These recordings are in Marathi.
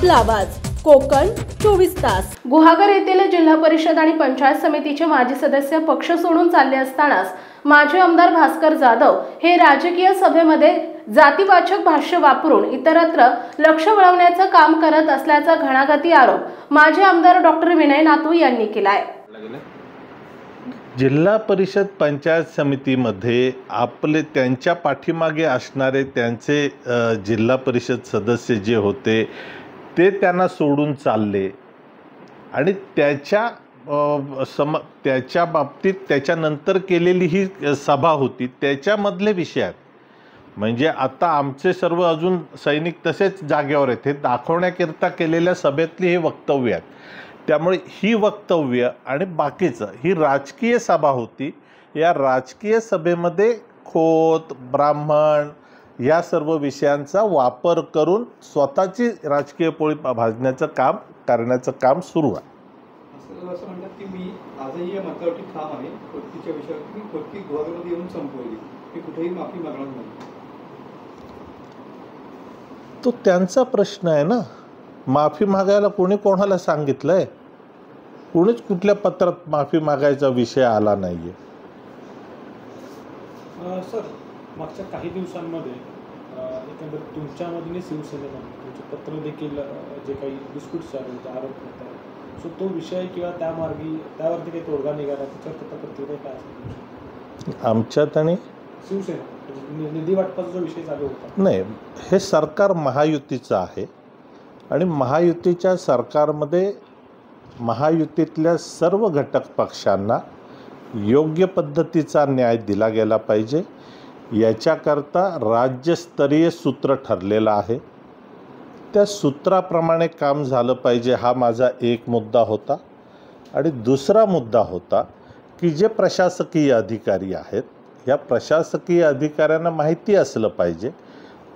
आपला आवाज कोकण 24 तास। गुहागर येथील जिल्हा परिषद आणि पंचायत समितीचे माजी सदस्य पक्ष सोडून चालले असतानाच माजी आमदार भास्कर जाधव हे राजकीय सभेमध्ये जातीवाचक भाष्य वापरून इतरत्र लक्ष वळवण्याचं काम करत असल्याचा घणाघाती आरोप माजी आमदार डॉक्टर विनय नातू यांनी केलाय। जिल्हा परिषद पंचायत समितीमध्ये आपले त्यांच्या पाठीमागे असणारे त्यांचे जिल्हा परिषद सदस्य जे होते ते त्यांना सोडून चालले आणि त्याच्या बाबतीत त्याच्यानंतर केलेली ही सभा होती त्याच्यामधले विषय आहेत। म्हणजे आता आमचे सर्व अजून सैनिक तसेच जागेवर आहेत हे दाखवण्याकरिता केलेल्या सभेतली हे वक्तव्य आहेत। त्यामुळे ही वक्तव्य आणि बाकीचं ही राजकीय सभा होती। या राजकीय सभेमध्ये खोत ब्राह्मण या सर्व विषयांचा वापर करून स्वतःची राजकीय पोळी भाजण्याचं काम करण्याचं काम सुरू आहे। असं म्हणतात की मी आजही या मतावरती ठाम आहे खोतीच्या विषयावर मी खोती गुहागरमध्ये येऊन संपवली मी कुठेही माफी मागणार नाही। तो त्यांचा प्रश्न आहे ना। माफी मागायला कोणी कोणाला सांगितलंय? कोणीच कुठल्या पत्रात माफी मागायचा विषय आला नाहीये। सर मागच्या काही दिवसांमध्ये एकंदरीत तुमच्यामधले शिवसेनेमध्ये तुमचे पत्र देखील जे काही डिस्प्यूट चालू होते आरोप होता सो तो विषय किंवा त्यावरती काही तोडगा निघाला त्याच्यावर त्याचा प्रतिक्रिया काय असेल? आमच्यात आणि शिवसेना निधी वाटपाचा जो विषय चालू होता नाही, हे सरकार महायुतीचं आहे आणि महायुतीच्या सरकारमध्ये महायुतीतल्या सर्व घटक पक्षांना योग्य पद्धतीचा न्याय दिला गेला पाहिजे याच्याकरता राज्यस्तरीय सूत्र ठरलेलं आहे। त्या सूत्राप्रमाणे काम झालं पाहिजे हा माझा एक मुद्दा होता। आणि दुसरा मुद्दा होता की जे प्रशासकीय अधिकारी आहेत या प्रशासकीय अधिकाऱ्यांना माहिती असलं पाहिजे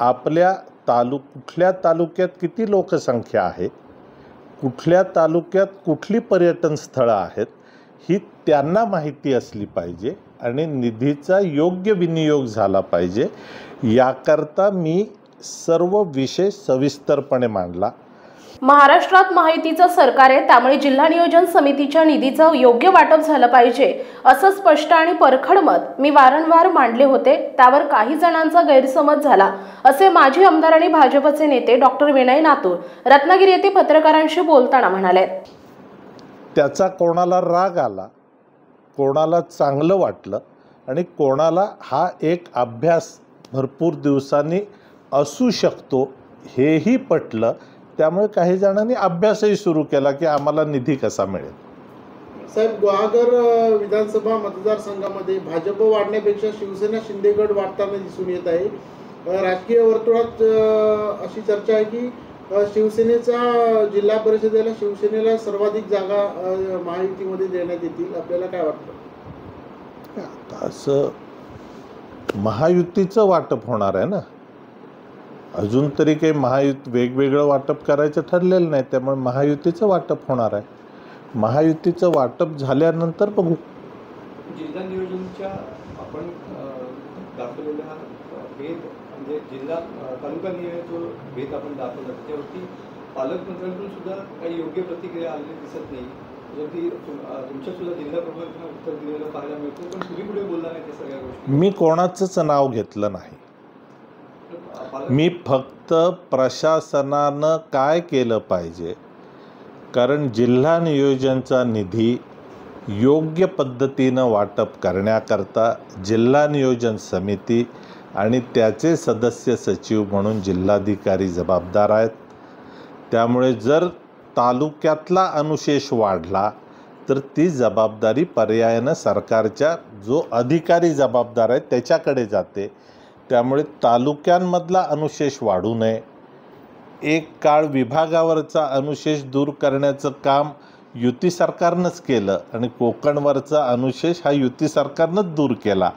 आपल्या कुठल्या तालुक्यात किती लोकसंख्या आहे, कुठल्या तालुक्यात कुठली पर्यटन स्थळं आहेत ही त्यांना माहिती असली पाहिजे आणि निधीचा योग्य विनियोग झाला पाहिजे। याकरता मी सर्व विषय सविस्तरपणे मांडला। महाराष्ट्रात महायुतीचं सरकार आहे त्यामुळे जिल्हा नियोजन समितीच्या निधीचं योग्य वाटप झालं पाहिजे असं स्पष्ट आणि परखड मत मी वारंवार मांडले होते। त्यावर काही जणांचा गैरसमज झाला असे माजी आमदार आणि भाजपचे नेते डॉक्टर विनय नातू रत्नागिरी येथे पत्रकारांशी बोलताना म्हणाले। त्याचा कोणाला राग आला, कोणाला चांगलं वाटलं आणि कोणाला हा एक अभ्यास भरपूर दिवसांनी असू शकतो हेही पटलं। त्यामुळे काही जणांनी अभ्यासही सुरू केला की आम्हाला निधी कसा मिळेल। साहेब गुहागर विधानसभा मतदारसंघामध्ये भाजप वाढण्यापेक्षा शिवसेना शिंदेगड वाढताना दिसून येत आहे। राजकीय वर्तुळात अशी चर्चा आहे की शिवसेनेचा जिल्हा परिषदेला शिवसेनेला सर्वाधिक जागा महायुतीमध्ये देण्यात येतील। आपल्याला काय वाटतं? आता असं महायुतीचं वाटप होणार आहे ना, अजून तरी काही वेगवेगळं वाटप करायचं ठरलेलं नाही त्यामुळे महायुतीचं वाटप होणार आहे। महायुतीचं वाटप झाल्यानंतर बघू। जिल्हा नियोजनच्या आपण दाखवलेला भेद म्हणजे जिल्हा तालुका नियोजन जो भेद आपण दाखवला त्यावरती पालकमंत्र्यांकडून सुद्धा काही योग्य प्रतिक्रिया आलेली दिसत नाही। तुमच्या सुद्धा जिल्हा प्रमुखांना उत्तर दिलेलं पाहायला मिळतं पण तुम्ही कुठे बोलला नाही त्या सगळ्या गोष्टी। मी कोणाचंच नाव घेतलं नाही। मी फक्त प्रशासनानं काय केलं पाहिजे कारण जिल्हा नियोजनचा निधी योग्य पद्धतीनं वाटप करण्याकरता जिल्हा नियोजन समिती आणि त्याचे सदस्य सचिव म्हणून जिल्हाधिकारी जबाबदार आहेत। त्यामुळे जर तालुक्यातला अनुशेष वाढला तर ती जबाबदारी पर्यायानं सरकारच्या जो अधिकारी जबाबदार आहेत त्याच्याकडे जाते। त्यामुळे तालुक्यांमधला अनुशेष वाढू नये। एक काळ विभागावरचा अनुशेष दूर करण्याचं काम युती सरकारनंच केलं आणि कोकणवरचा अनुशेष हा युती सरकारनंच दूर केला।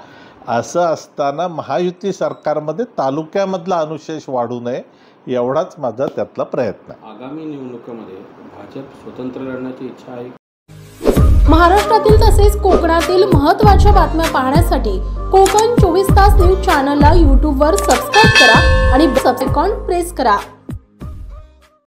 असं असताना महायुती सरकारमध्ये तालुक्यामधला अनुशेष वाढू नये एवढाच माझा त्यातला प्रयत्न आहे। आगामी निवडणुकीमध्ये भाजप स्वतंत्र लढण्याची इच्छा आहे। महाराष्ट्रातील तसेच कोकणातील महत्त्वाच्या बातम्या पाहण्यासाठी कोकण 24 तास न्यूज चॅनलला YouTube वर सबस्क्राइब करा आणि बेल आयकॉन प्रेस करा।